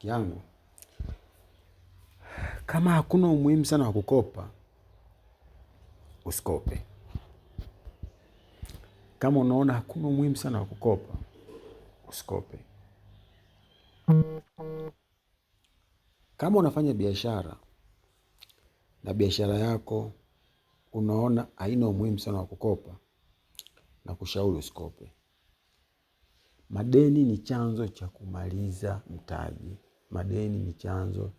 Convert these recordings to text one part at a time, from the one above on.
Rafiki yangu, kama hakuna umuhimu sana wa kukopa, usikope. Kama unaona hakuna umuhimu sana wa kukopa, usikope. Kama unafanya biashara na biashara yako unaona haina umuhimu sana wa kukopa, na kushauri usikope. Madeni ni chanzo cha kumaliza mtaji. Madeni ni chanzo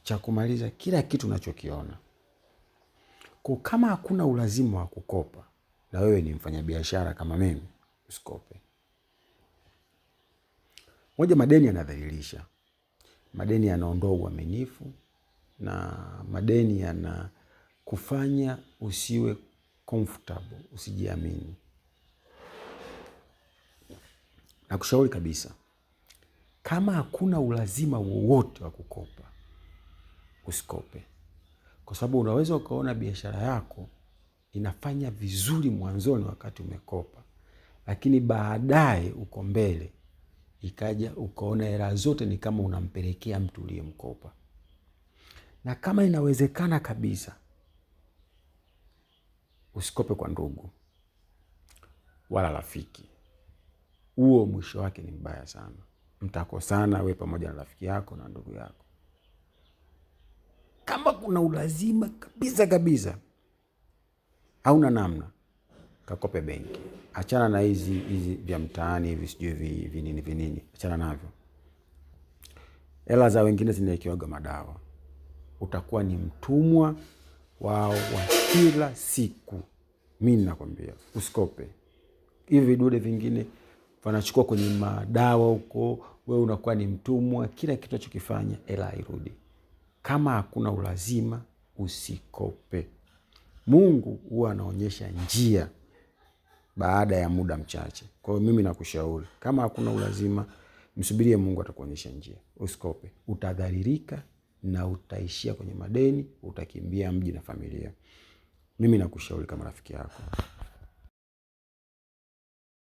cha kumaliza kila kitu unachokiona. Kwa kama hakuna ulazima wa kukopa, na wewe ni mfanya biashara kama mimi, usikope. Moja, madeni yanadhalilisha. Madeni yanaondoa uaminifu, na madeni yanakufanya usiwe comfortable, usijiamini. Na kushauri kabisa, kama hakuna ulazima wowote wa kukopa, usikope. Kwa sababu unaweza ukaona biashara yako inafanya vizuri mwanzoni wakati umekopa, lakini baadaye uko mbele ikaja ukaona hela zote ni kama unampelekea mtu uliyemkopa. Na kama inawezekana kabisa, usikope kwa ndugu wala rafiki. Huo mwisho wake ni mbaya sana. Mtakosana wewe pamoja na rafiki yako na ndugu yako. Kama kuna ulazima kabisa, hauna namna, kakope benki. Achana na hizi vya mtaani hivi sijui vinini. Achana navyo. Hela za wengine zinaekewaga madawa. Utakuwa ni mtumwa wao wa kila siku. Mimi nakwambia, usikope. Hivi vidude vingine wanachukua kwenye madawa huko, wewe unakuwa ni mtumwa, kila kitu unachokifanya hela hairudi. Kama hakuna ulazima, usikope. Mungu huwa anaonyesha njia baada ya muda mchache. Kwa hiyo mimi nakushauri, kama hakuna ulazima, msubirie Mungu, atakuonyesha njia. Usikope. Utadhalilika na utaishia kwenye madeni, utakimbia mji na familia. Mimi nakushauri kama rafiki yako.